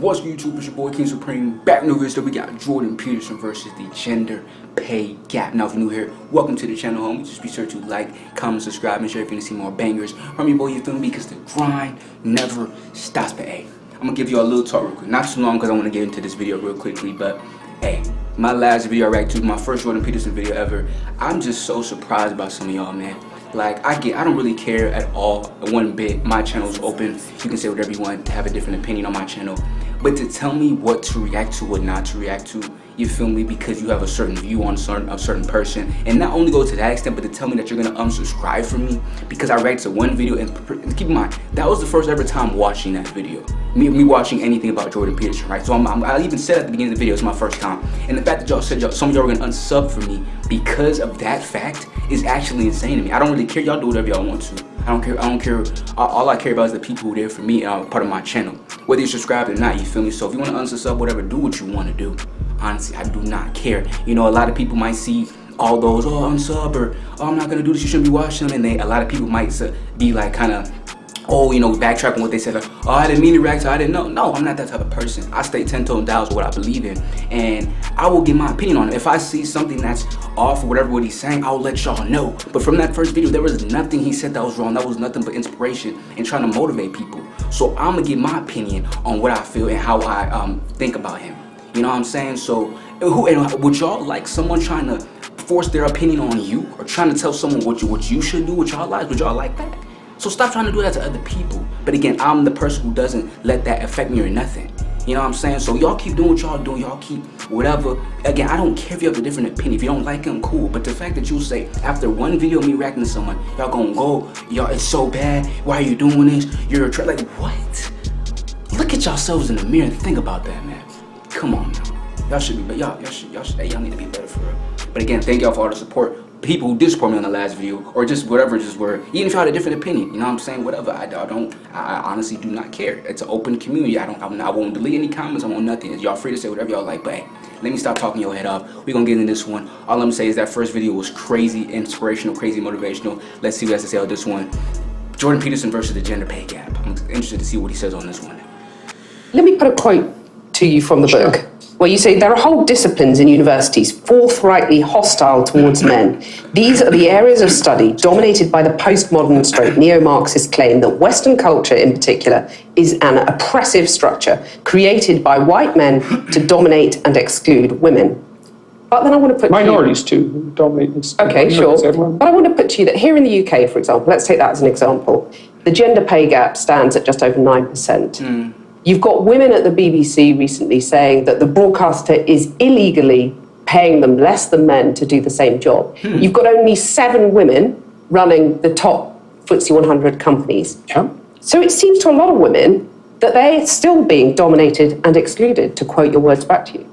What's good, YouTube? It's your boy KingSupreme. Back in the video, we got Jordan Peterson versus the gender pay gap. Now, if you're new here, welcome to the channel, homie. Just be sure to like, comment, subscribe, and share if you want to see more bangers from your boy. You feel me? Because the grind never stops. But hey, I'm gonna give you a little talk real quick. Not too long, because I want to get into this video real quickly. But hey, my last video I reacted to, my first Jordan Peterson video ever. I'm just so surprised by some of y'all, man. Like, I don't really care at all, one bit. My channel's open. You can say whatever you want, have a different opinion on my channel. But to tell me what to react to or not to react to, you feel me, because you have a certain view on a certain person, and not only go to that extent, but to tell me that you're gonna unsubscribe from me because I reacted to one video, and keep in mind, that was the first ever time watching that video. Me watching anything about Jordan Peterson, right? So I even said at the beginning of the video, it's my first time. And the fact that y'all said some of y'all were gonna unsub for me because of that fact is actually insane to me. I don't really care, y'all do whatever y'all want to. I don't care. All I care about is the people who are there for me and are part of my channel. Whether you're subscribed or not, you feel me? So if you want to unsub, whatever, do what you want to do. Honestly, I do not care. You know, a lot of people might see all those, oh, unsub, or oh, I'm not going to do this, you shouldn't be watching them. And a lot of people might be like kind of, oh, you know, backtracking what they said, like, oh, I didn't mean to react, so I didn't know. No, I'm not that type of person. I stay 10 toes down with what I believe in, and I will give my opinion on it. If I see something that's off or whatever what he's saying, I'll let y'all know. But from that first video, there was nothing he said that was wrong. That was nothing but inspiration and trying to motivate people. So I'm gonna give my opinion on what I feel and how I think about him. You know what I'm saying? So, would y'all like someone trying to force their opinion on you, or trying to tell someone what you should do with y'all lives? Would y'all like that? So stop trying to do that to other people. But again, I'm the person who doesn't let that affect me or nothing. You know what I'm saying? So y'all keep doing what y'all doing. Y'all keep whatever. Again, I don't care if you have a different opinion. If you don't like him, cool. But the fact that you say, after one video of me reacting to someone, y'all gonna go, y'all, it's so bad. Why are you doing this? You're a like, what? Look at yourselves in the mirror and think about that, man. Come on, man. Y'all should be, but y'all need to be better for real. But again, thank y'all for all the support. People who did support me on the last video, or just whatever, just were, even if you had a different opinion, you know what I'm saying, whatever, I honestly do not care. It's an open community. I won't delete any comments, I won't nothing. Y'all free to say whatever y'all like, but hey, let me stop talking your head off. We're gonna get into this one. All I'm gonna say is that first video was crazy inspirational, crazy motivational. Let's see what he has to say on this one. Jordan Peterson versus the gender pay gap. I'm interested to see what he says on this one. Let me put a quote to you from the book, where you say, there are whole disciplines in universities forthrightly hostile towards men. These are the areas of study dominated by the postmodern stroke neo-Marxist claim that Western culture in particular is an oppressive structure created by white men to dominate and exclude women. But then I want to put minorities too dominate and exclude. Okay, sure. But I want to put to you that here in the UK, for example, let's take that as an example, the gender pay gap stands at just over 9%. You've got women at the BBC recently saying that the broadcaster is illegally paying them less than men to do the same job. You've got only 7 women running the top FTSE 100 companies. Yeah. So it seems to a lot of women that they're still being dominated and excluded, to quote your words back to you.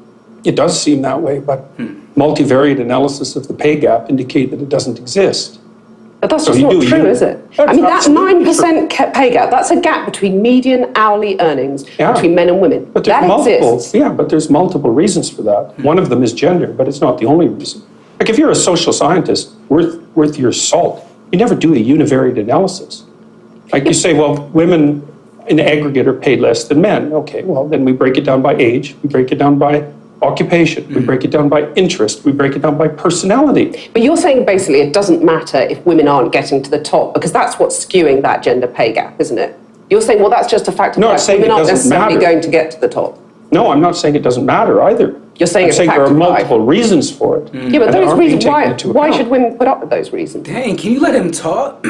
It does seem that way, but multivariate analysis of the pay gap indicate that it doesn't exist. But that's just not true, is it? I mean, that 9% pay gap, that's a gap between median hourly earnings between men and women. But there's but there's multiple reasons for that. One of them is gender, but it's not the only reason. Like, if you're a social scientist worth your salt, you never do a univariate analysis. Like, you say, well, women in aggregate are paid less than men. Okay, well, then we break it down by age, we break it down by occupation, we break it down by interest, we break it down by personality. But you're saying basically it doesn't matter if women aren't getting to the top, because that's what's skewing that gender pay gap, isn't it? You're saying, well, that's just a fact of life. Women aren't necessarily going to get to the top. No, I'm not saying it doesn't matter either. You're saying it's a fact there are of multiple reasons for it. Yeah, but those reasons, why should women put up with those reasons? Dang, can you let him talk?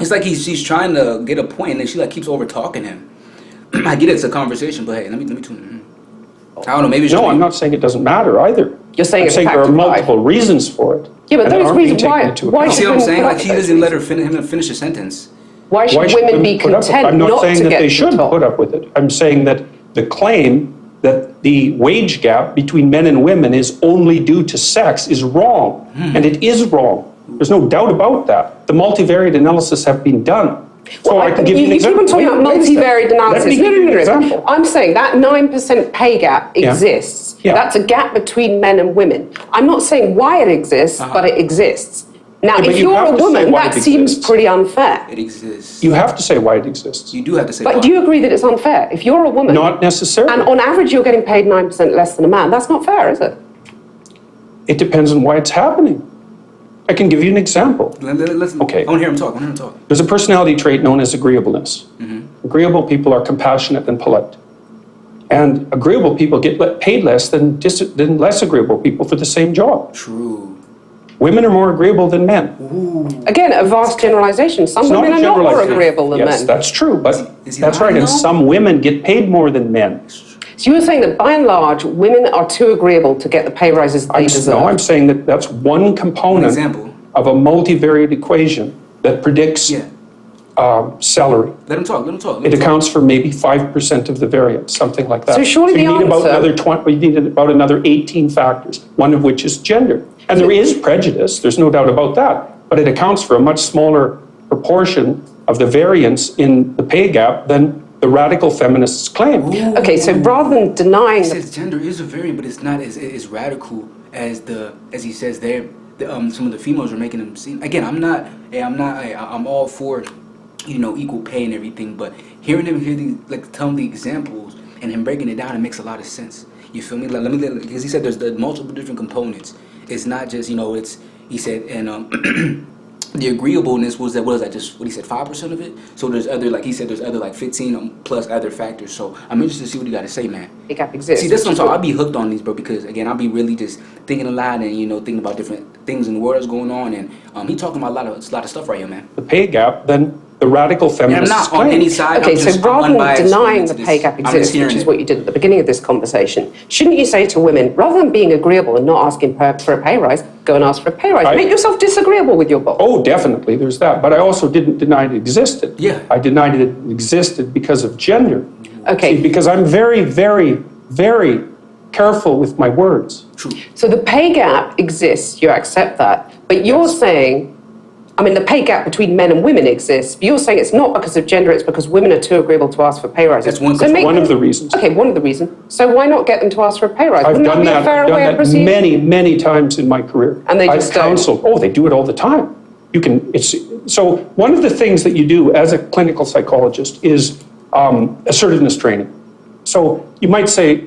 It's like she's trying to get a point, and then she like keeps over talking him. I get it's a conversation, but hey, let me tune in. I don't know, maybe no, I'm not saying it doesn't matter either. You're saying there are multiple reasons for it. Yeah, but those reasons, why see what I'm saying? Like, she doesn't let him finish a sentence. Why should women be content I'm not saying that they should put up with it. I'm saying that the claim that the wage gap between men and women is only due to sex is wrong. And it is wrong. There's no doubt about that. The multivariate analysis have been done. So I can give you an example. You keep on talking about multivariate analysis. No. I'm saying that 9% pay gap exists. Yeah. That's a gap between men and women. I'm not saying why it exists, but it exists. Now, but if you you're have a to say woman, why that it seems exists. pretty unfair. It exists. You have to say why it exists. You do have to say But why. do you agree that it's unfair? If you're a woman, Not necessarily. and on average you're getting paid 9% less than a man, that's not fair, is it? It depends on why it's happening. I can give you an example. Listen, Okay. I want to hear him talk. I want to hear him talk. There's a personality trait known as agreeableness. Agreeable people are compassionate and polite. And agreeable people get paid less than less agreeable people for the same job. True. Women are more agreeable than men. Again, a vast generalization. Some It's not women a are not more generalization. agreeable than Yes, men. that's true, but Is he that's lying right. And though? some women get paid more than men. So you're saying that by and large, women are too agreeable to get the pay rises they deserve? No, I'm saying that that's one component example. of a multivariate equation that predicts Yeah. salary. Let him talk. Let him talk. Let It him talk. accounts for maybe 5% of the variance, something like that. So surely you the need about answer- you need about another 18 factors, one of which is gender. And there is prejudice, there's no doubt about that, but it accounts for a much smaller proportion of the variance in the pay gap than the radical feminists claim. Okay, so rather than denying He the says gender is a variant, but it's not as radical as he says there. Some of the females are making him seem. Again, I'm all for, equal pay and everything, but hearing him tell him the examples and him breaking it down, it makes a lot of sense. You feel me? Because he said there's the multiple different components. It's not just he said and the agreeableness was that just what he said 5% of it. So there's other there's other 15 plus other factors. So I'm interested to see what you got to say, man. pay gap exists. See, this one, so I'll be hooked on these, bro, because again, I'll be really just thinking a lot and thinking about different things in the world that's going on, and he talking about a lot of stuff right here, man. The pay gap than the radical And I'm feminists not on claim. any side. Okay, I'm so just, rather I'm than unbiased denying into the this. pay gap I'm just exists, hearing which is it. what you did at the beginning of this conversation, shouldn't you say to women, rather than being agreeable and not asking for a pay rise, go and ask for a pay rise? Make yourself disagreeable with your boss. Oh, definitely, there's that. But I also didn't deny it existed. Yeah. I denied it existed because of gender. Okay. See, because I'm very, very, very careful with my words. True. So the pay gap exists, you accept that, but you're saying, the pay gap between men and women exists, but you're saying it's not because of gender, it's because women are too agreeable to ask for pay rises. That's one- So make One of them- the reasons. Okay, one of the reasons. So why not get them to ask for a pay rise? I've Wouldn't done be a that, fairer I've way of done that proceeding? many, many times in my career. And they I've just don't. counseled. Oh, they do it all the time. So one of the things that you do as a clinical psychologist is assertiveness training. So you might say,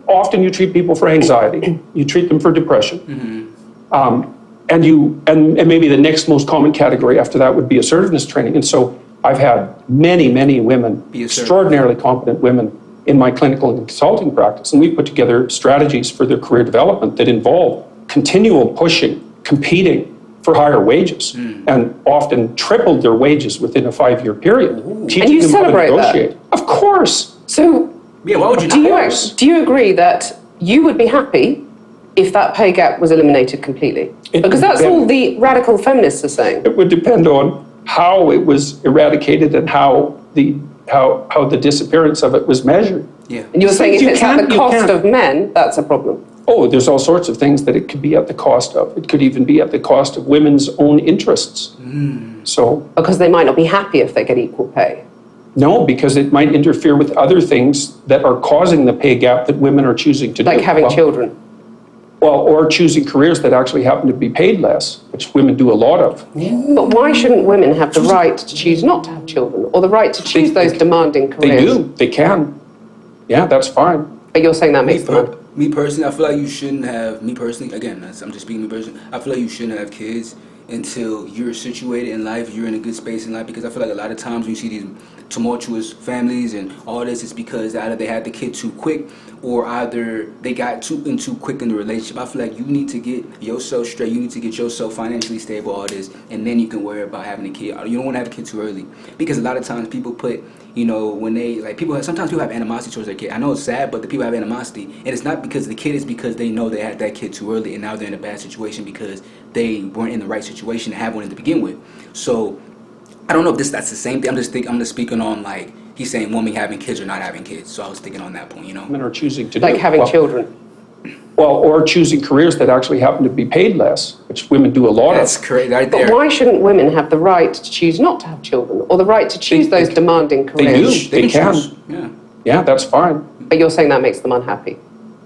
often you treat people for anxiety, you treat them for depression. And maybe the next most common category after that would be assertiveness training. And so I've had many, many women, Be assertive. extraordinarily competent women in my clinical and consulting practice. And we put together strategies for their career development that involve continual pushing, competing for higher wages, and often tripled their wages within a 5-year period. Teaching And you them how to celebrate that? negotiate. Of course. So Yeah, why would you do not? you agree that you would be happy if that pay gap was eliminated completely? It Because that's would all the radical feminists are saying. It would depend on how it was eradicated and how the disappearance of it was measured. Yeah. And you're saying if You it's at the can't- you cost can't- of men, that's a problem. Oh, there's all sorts of things that it could be at the cost of. It could even be at the cost of women's own interests. So, Because they might not be happy if they get equal pay. no, because it might interfere with other things that are causing the pay gap that women are choosing to do. Like having children. Well, or choosing careers that actually happen to be paid less, which women do a lot of. But why shouldn't women have the right to choose not to have children, or the right to choose those demanding They careers? do, they can. Yeah, that's fine. But you're saying that makes them Me personally, I feel like you shouldn't have. Me personally, again, I'm just speaking me personally. I feel like you shouldn't have kids until you're situated in life, you're in a good space in life. Because I feel like a lot of times when you see these tumultuous families and all this, it's because either they had the kid too quick, or either they got too quick in the relationship. I feel like you need to get yourself straight. You need to get yourself financially stable, all this, and then you can worry about having a kid. You don't want to have a kid too early, because a lot of times people put, when they sometimes people have animosity towards their kid. I know it's sad, but the people have animosity, and it's not because of the kid. It's because they know they had that kid too early, and now they're in a bad situation because they weren't in the right situation to have one to begin with. So I don't know if that's the same thing. I'm just speaking on he's saying women having kids or not having kids. So I was thinking on that point, Women are choosing to like do. having Well, children. Well, or choosing careers that actually happen to be paid less, which women do a lot That's of. correct right But there. why shouldn't women have the right to choose not to have children, or the right to choose those demanding They careers? do. They can. choose. Yeah. Yeah, that's fine. But you're saying that makes them unhappy,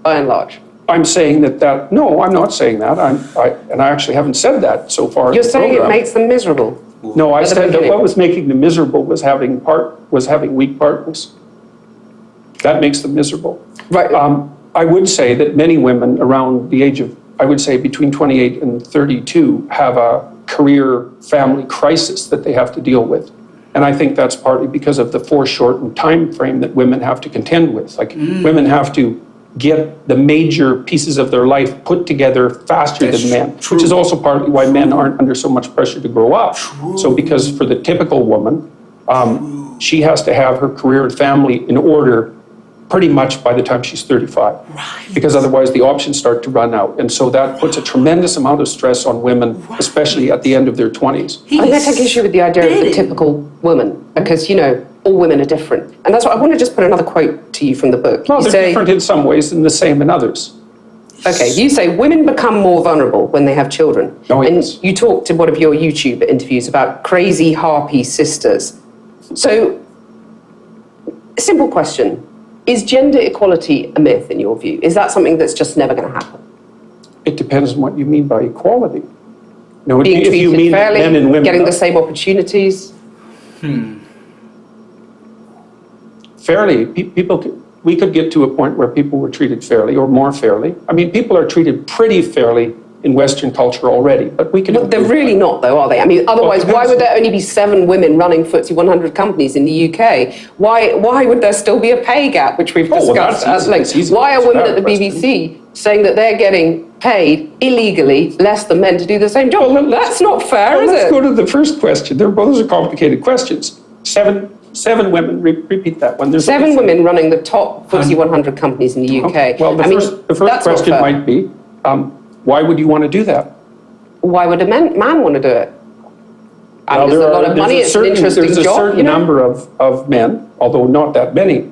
by and large. I'm saying that, no, I'm not saying that. And I actually haven't said that so far. You're saying it makes them miserable. No, I said that what was making them miserable was having weak partners. That makes them miserable. Right. I would say that many women around the age of, I would say between 28 and 32, have a career family crisis that they have to deal with. And I think that's partly because of the foreshortened time frame that women have to contend with. Like women have to get the major pieces of their life put together faster than men, which is also partly why men aren't under so much pressure to grow up. So because for the typical woman, she has to have her career and family in order pretty much by the time she's 35. Because otherwise the options start to run out. And so that puts a tremendous amount of stress on women, especially at the end of their 20s. I think I take issue with the idea of the typical woman, because, all women are different. And that's why I want to just put another quote to you from the book. Well, they're different in some ways and the same in others. Okay, you say women become more vulnerable when they have children. Oh, yes. And you talked in one of your YouTube interviews about crazy harpy sisters. So, simple question. Is gender equality a myth in your view? Is that something that's just never going to happen? It depends on what you mean by equality. Being if you treated mean fairly, men and women, getting the same opportunities? Fairly, we could get to a point where people were treated fairly or more fairly. I mean, people are treated pretty fairly in Western culture already, but we can... Well, they're really not, though, are they? I mean, otherwise, why would there only be 7 women running FTSE 100 companies in the UK? Why would there still be a pay gap, which we've discussed at length? Why are women at the BBC saying that they're getting paid illegally less than men to do the same job? Well, that's not fair, is it? Let's go to the first question. Those are complicated questions. Seven women, repeat that one. There's 7 women running the top FTSE 100 companies in the UK. Okay. Well, the first question might be, why would you want to do that? Why would a man want to do it? I mean, there's a lot of money, it's an interesting job. There's a certain number of men, although not that many,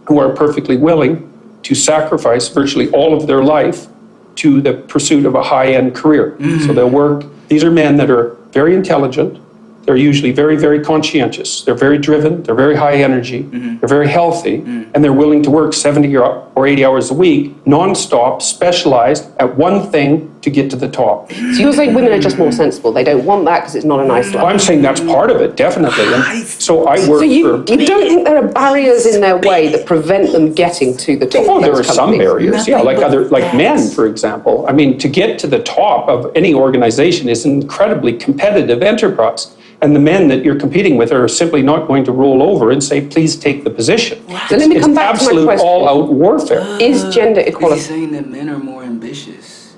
who are perfectly willing to sacrifice virtually all of their life to the pursuit of a high-end career. So they'll work. These are men that are very intelligent. They're usually very, very conscientious. They're very driven. They're very high energy. They're very healthy. And they're willing to work 70 or 80 hours a week, nonstop, specialized at one thing to get to the top. So you're saying women are just more sensible. They don't want that because it's not a nice job. I'm saying that's part of it, definitely. And so I work So you don't think there are barriers in their way that prevent them getting to the top? Oh, there are some barriers, yeah, like men, for example. I mean, to get to the top of any organization is an incredibly competitive enterprise. And the men that you're competing with are simply not going to roll over and say, please take the position. So let me come back to my question. It's absolute all-out warfare. Is gender equality... He's saying that men are more ambitious.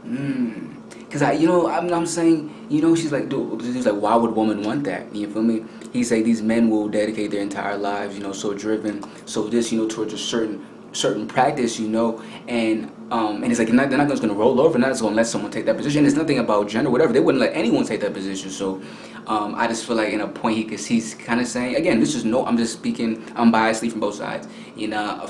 Because I'm saying, she's like, dude, she's like, why would a woman want that? You feel me? He say these men will dedicate their entire lives, so driven, so this, towards a certain practice, and it's like they're not just going to roll over, not just going to let someone take that position. It's nothing about gender, whatever. They wouldn't let anyone take that position. So I just feel like in a point he's kind of saying, again, I'm just speaking unbiasedly from both sides.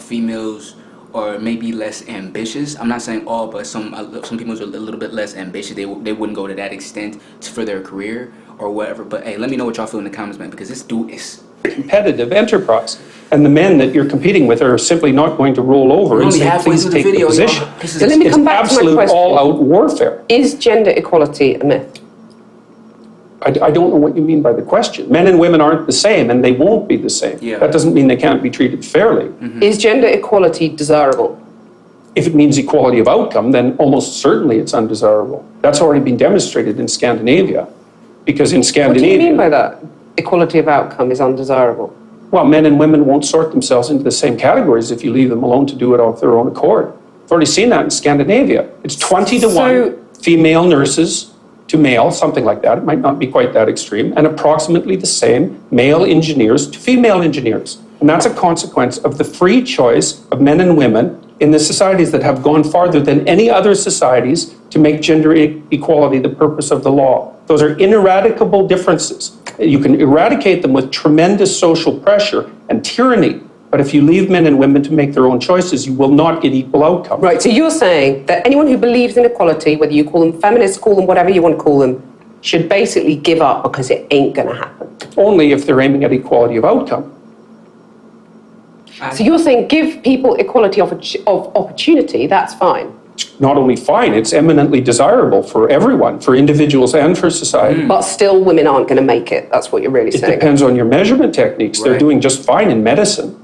Females are maybe less ambitious. I'm not saying all, but some people are a little bit less ambitious. They wouldn't go to that extent for their career or whatever. But hey, let me know what y'all feel in the comments, man, because this dude is competitive enterprise. And the men that you're competing with are simply not going to roll over and say, please take the position. So let me come back to my question. It's absolute all-out warfare. Is gender equality a myth? I don't know what you mean by the question. Men and women aren't the same, and they won't be the same. Yeah. That doesn't mean they can't be treated fairly. Is gender equality desirable? If it means equality of outcome, then almost certainly it's undesirable. That's already been demonstrated in Scandinavia. Because in Scandinavia... What do you mean by that? Equality of outcome is undesirable? Well, men and women won't sort themselves into the same categories if you leave them alone to do it of their own accord. I've already seen that in Scandinavia. It's 20 to 1 female nurses to male, something like that. It might not be quite that extreme. And approximately the same male engineers to female engineers. And that's a consequence of the free choice of men and women in the societies that have gone farther than any other societies to make gender equality the purpose of the law. Those are ineradicable differences. You can eradicate them with tremendous social pressure and tyranny. But if you leave men and women to make their own choices, you will not get equal outcomes. Right, so you're saying that anyone who believes in equality, whether you call them feminists, call them whatever you want to call them, should basically give up because it ain't going to happen. Only if they're aiming at equality of outcome. So you're saying give people equality of opportunity, that's fine. Not only fine, it's eminently desirable for everyone, for individuals and for society. But still women aren't going to make it. That's what you're really It saying. depends on your measurement techniques. They're Right. doing just fine in medicine.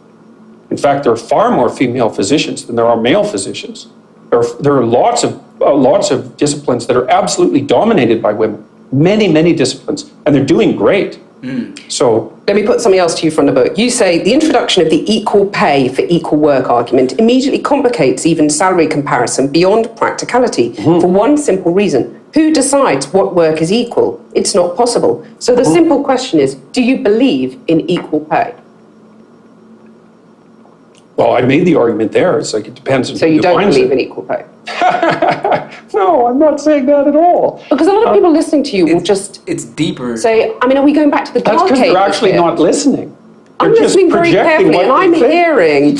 In fact, there are far more female physicians than there are male physicians. There are lots of disciplines that are absolutely dominated by women. Many disciplines, and they're doing great. So Let me put something else to you from the book. You say the introduction of the equal pay for equal work argument immediately complicates even salary comparison beyond practicality for one simple reason. Who decides what work is equal? It's not possible. So the simple question is, do you believe in equal pay? well, I made the argument there. It's like it depends on So who you don't defines believe it. in equal pay? No, I'm not saying that at all. Because a lot of people listening to you will just It's deeper. say, I mean, are we going back to the That's dark because ages they're actually here? not listening. I'm They're just listening very projecting carefully, what and they I'm think.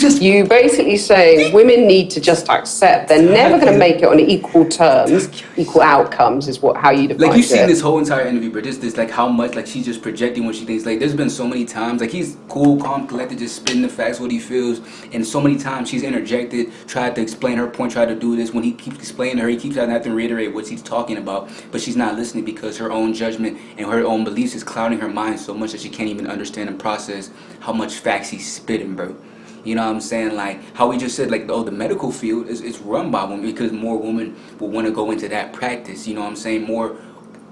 hearing you basically saying women need to just accept they're never going to make it on equal terms, equal outcomes is how you define it. Like, you've seen this whole entire interview, but this like how much like she's just projecting what she thinks. Like, there's been so many times like he's cool, calm, collected, just spitting the facts, what he feels, and so many times she's interjected, tried to explain her point, tried to do this. When he keeps explaining to her, he keeps having to reiterate what he's talking about, but she's not listening because her own judgment and her own beliefs is clouding her mind so much that she can't even understand and process how much facts he's spitting, bro. You know what I'm saying? Like how we just said, like, the medical field is run by women because more women will want to go into that practice. You know what I'm saying? More,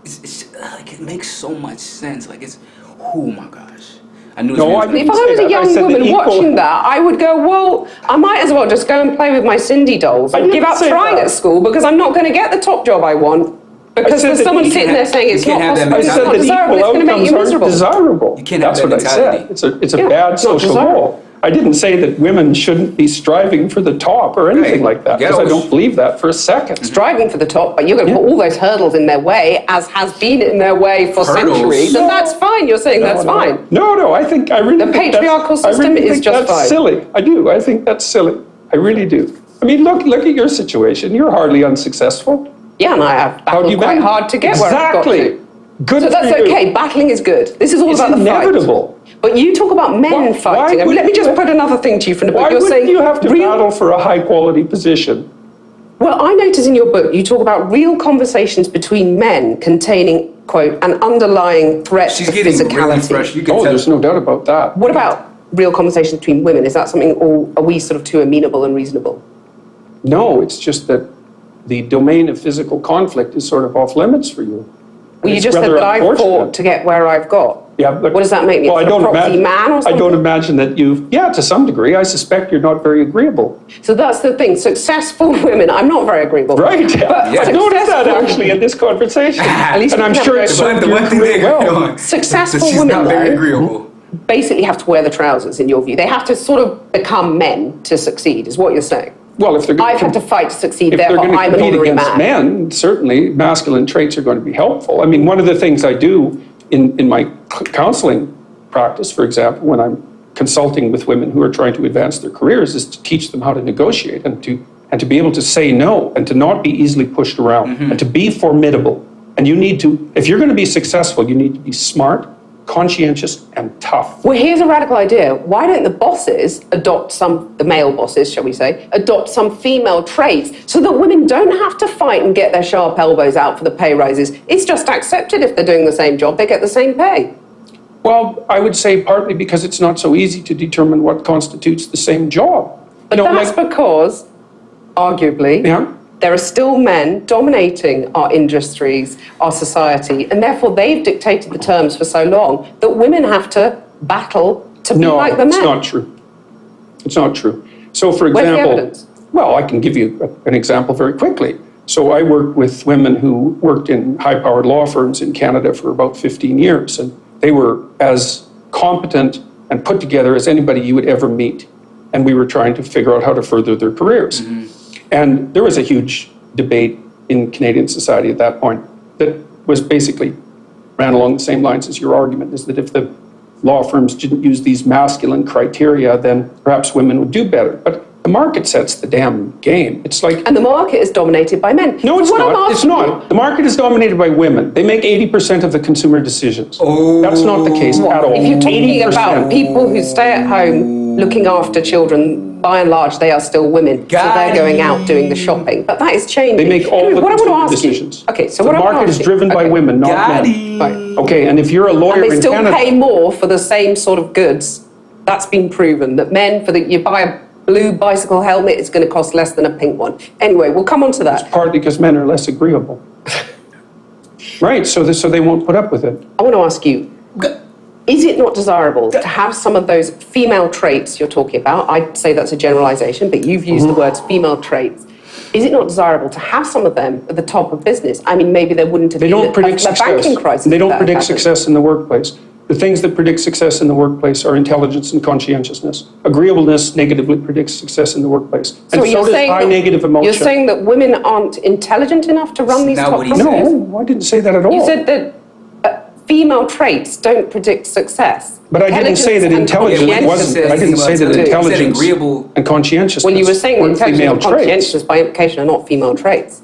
it's like it makes so much sense. Like it's, oh my gosh. I knew. No, I If didn't I say was that. a I young said woman the equal- watching that, I would go, well, I might as well just go and play with my Cindy dolls I and give didn't up say trying that. at school because I'm not going to get the top job I want. Because said there's that someone you sitting can't there have- saying you it's can't not have that possible, I it's said not that desirable, equal it's going to make outcomes you aren't miserable. desirable. You can't have That's that what I mentality. said. It's a Yeah, bad it's not social desirable. goal. I didn't say that women shouldn't be striving for the top or anything Right. like that, Yeah, because I it was- don't believe that for a second. Striving for the top, but you're going to put all those hurdles in their way, as has been in their way for Hurdles? centuries, and that's fine. You're saying that's fine. No, I think I really The think that's- patriarchal I system really is think just that's fine. silly. I do. I think that's silly. I really do. I mean, look at your situation. You're hardly unsuccessful. Yeah, and I have How do battled you quite manage? hard to get where I've got Exactly. to. Good So that's for you. okay. Battling is good. This is all It's about the fight. inevitable. But you talk about men Why fighting. I mean, would let me just you- put another thing to you from the book. Why You're wouldn't saying you have to real. battle for a high quality position? Well, I notice in your book you talk about real conversations between men containing, quote, an underlying threat She's to getting physicality. really fresh. You can Oh, tell. there's no doubt about that. What about real conversations between women? Is that something, or are we sort of too amenable and reasonable? No, it's just that the domain of physical conflict is sort of off limits for you. Well, you It's just said rather that I've unfortunate. fought to get where I've got. Yeah, but What does that make me? Well, A proxy man or I something? don't imagine that yeah, to some degree, I suspect you're not very agreeable. So that's the thing. Successful women, I'm not very agreeable. Right, yeah. But I've noticed that successful- actually in this conversation. At least And we I'm can sure have it's both. served The your one thing they career agree well. on. Successful that she's women, not very though, agreeable. basically have to wear the trousers, in your view. They have to sort of become men to succeed, is what you're saying. Well, if they're I've had to fight to succeed, if they're therefore going to I'm an compete honorary against man. men, certainly masculine traits are going to be helpful. I mean, one of the things I do in my counseling practice, for example, when I'm consulting with women who are trying to advance their careers, is to teach them how to negotiate and to be able to say no and to not be easily pushed around and to be formidable. And you need to, if you're going to be successful, you need to be smart, conscientious, and tough. Well, here's a radical idea. Why don't the bosses adopt the male bosses, shall we say, adopt some female traits so that women don't have to fight and get their sharp elbows out for the pay rises? It's just accepted if they're doing the same job, they get the same pay. Well, I would say partly because it's not so easy to determine what constitutes the same job. But that's because, arguably, Yeah. there are still men dominating our industries, our society, and therefore they've dictated the terms for so long that women have to battle to be No, like the men. it's not true. It's not true. So, for Where's the example, evidence? well, I can give you an example very quickly. So, I worked with women who worked in high-powered law firms in Canada for about 15 years, and they were as competent and put together as anybody you would ever meet. And we were trying to figure out how to further their careers. And there was a huge debate in Canadian society at that point that was basically ran along the same lines as your argument, is that if the law firms didn't use these masculine criteria, then perhaps women would do better. But the market sets the damn game. It's like... And the market is dominated by men. No, it's What I'm not. It's asking you- not. The market is dominated by women. They make 80% of the consumer decisions. Oh. That's not the case at all. If you're talking 80%. about people who stay at home, looking after children, by and large, they are still women. So they're going out doing the shopping. But that is changing. They make all the what I want to ask decisions. You, okay, so the what I want to market ask is driven by women, not men. Right. Okay, and if you're a lawyer And they in still Canada, pay more for the same sort of goods. That's been proven, that men, you buy a blue bicycle helmet, it's going to cost less than a pink one. Anyway, we'll come on to that. it's partly because men are less agreeable. Right, so they won't put up with it. I want to ask you, is it not desirable to have some of those female traits you're talking about? I'd say that's a generalization, but you've used the words female traits. Is it not desirable to have some of them at the top of business? I mean, maybe there wouldn't have been a banking crisis. They don't predict success in the workplace. The things that predict success in the workplace are intelligence and conscientiousness. Agreeableness negatively predicts success in the workplace. So and so does high negative emotion. You're saying that women aren't intelligent enough to run these top companies? No, I didn't say that at all. You said that female traits don't predict success. But I didn't say that intelligence wasn't. I didn't say that intelligence and conscientiousness. Well, you were saying that intelligence and conscientiousness traits. by implication are not female traits.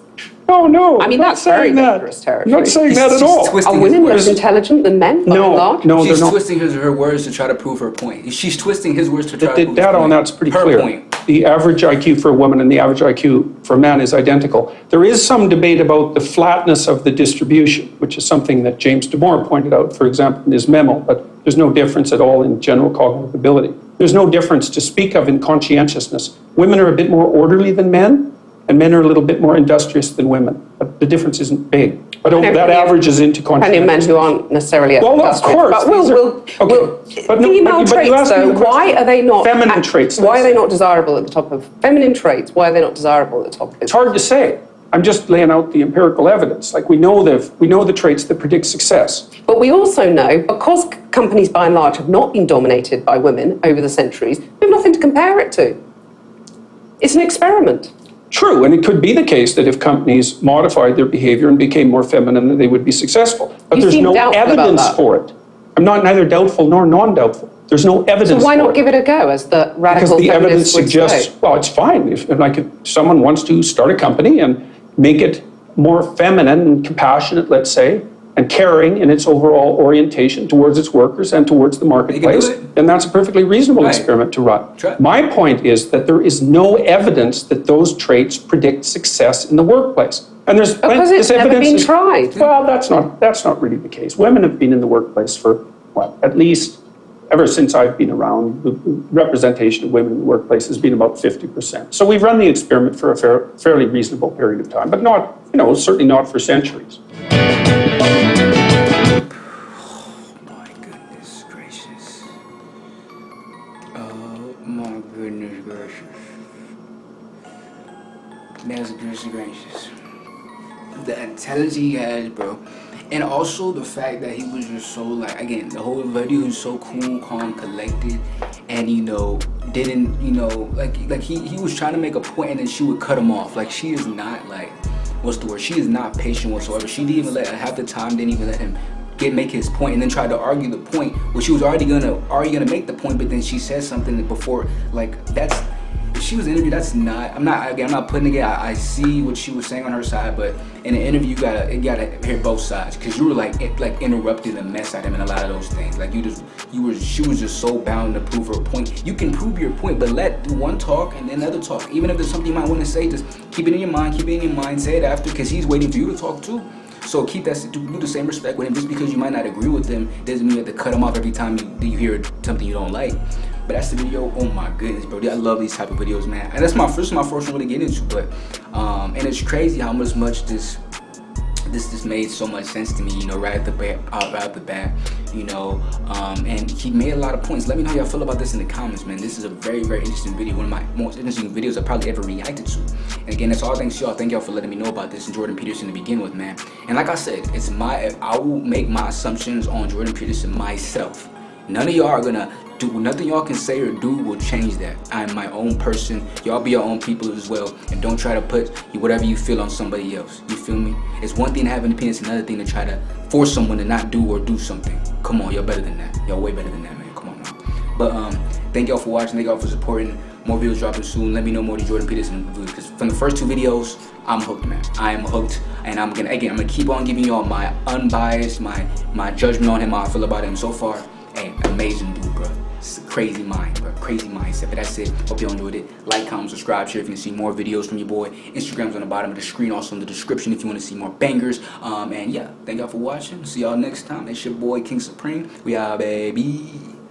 No. I mean, that's very dangerous territory. I'm not saying that at all. Are women less intelligent than men? No, she's they're not. twisting her words to try to prove her point. She's twisting his words to try to prove The data on that's pretty clear. Point. The average IQ for a woman and the average IQ for a man is identical. There is some debate about the flatness of the distribution, which is something that James Damore pointed out, for example, in his memo, but there's no difference at all in general cognitive ability. There's no difference to speak of in conscientiousness. Women are a bit more orderly than men, and men are a little bit more industrious than women. But the difference isn't big. But that averages into conscientiousness. Plenty of men who aren't necessarily Well, of course. But female traits, though, why are they not... Feminine traits. Why are they not desirable at the top of... Feminine traits, why are they not desirable at the top of... It's hard to say. I'm just laying out the empirical evidence. Like we know the traits that predict success. But we also know, because companies by and large have not been dominated by women over the centuries, we have nothing to compare it to. It's an experiment. True, and it could be the case that if companies modified their behavior and became more feminine, that they would be successful. But there's no evidence for it. I'm neither doubtful nor non-doubtful. There's no evidence for it. So why not give it a go, as the radical feminists would say? Because the evidence suggests, well, it's fine. If someone wants to start a company and make it more feminine and compassionate, let's say, and caring in its overall orientation towards its workers and towards the marketplace, then that's a perfectly reasonable experiment to run. My point is that there is no evidence that those traits predict success in the workplace. And there's because it's never been tried. Well, that's not really the case. Women have been in the workplace for, at least ever since I've been around, the representation of women in the workplace has been about 50%. So we've run the experiment for a fairly reasonable period of time, but not, certainly not for centuries. That's gracious. The intelligence he has, bro. And also the fact that he was just so, again, the whole video was so cool, calm, collected, and, didn't, he was trying to make a point and then she would cut him off. She is not, what's the word? She is not patient whatsoever. She didn't even half the time, didn't even let him make his point and then tried to argue the point, which she was already gonna make the point, but then she said something before, that's... If she was interviewed, I'm not putting it. I see what she was saying on her side, but in an interview, you gotta hear both sides, because you were interrupting the mess out of him in a lot of those things. She was just so bound to prove her point. You can prove your point, but let one talk and then another talk. Even if there's something you might want to say, just keep it in your mind, say it after, because he's waiting for you to talk too. So do the same respect with him. Just because you might not agree with him doesn't mean you have to cut him off every time you hear something you don't like. But that's the video. Oh my goodness, bro. I love these type of videos, man. And that's my first one to get into. But and it's crazy how much this made so much sense to me, right at the bat, and he made a lot of points. Let me know how y'all feel about this in the comments, man. This is a very, very interesting video. One of my most interesting videos I probably ever reacted to. And again, that's all thanks to y'all. Thank y'all for letting me know about this and Jordan Peterson to begin with, man. And like I said, I will make my assumptions on Jordan Peterson myself. None of y'all are gonna do nothing. Y'all can say or do will change that. I'm my own person. Y'all be your own people as well, and don't try to put whatever you feel on somebody else. You feel me? It's one thing to have an opinion, it's another thing to try to force someone to not do or do something. Come on, y'all better than that. Y'all way better than that, man. Come on, man. But thank y'all for watching. Thank y'all for supporting. More videos dropping soon. Let me know more to Jordan Peterson videos, because from the first two videos, I'm hooked, man. I am hooked, and I'm gonna keep on giving y'all my unbiased, my judgment on him, how I feel about him so far. Hey, amazing dude, bro. crazy mind, bro. Crazy mindset. But that's it. Hope you enjoyed it. Like, comment, subscribe, share if you can see more videos from your boy. Instagram's on the bottom of the screen, also in the description if you want to see more bangers. And yeah, thank y'all for watching. See y'all next time. It's your boy King Supreme. We out, baby.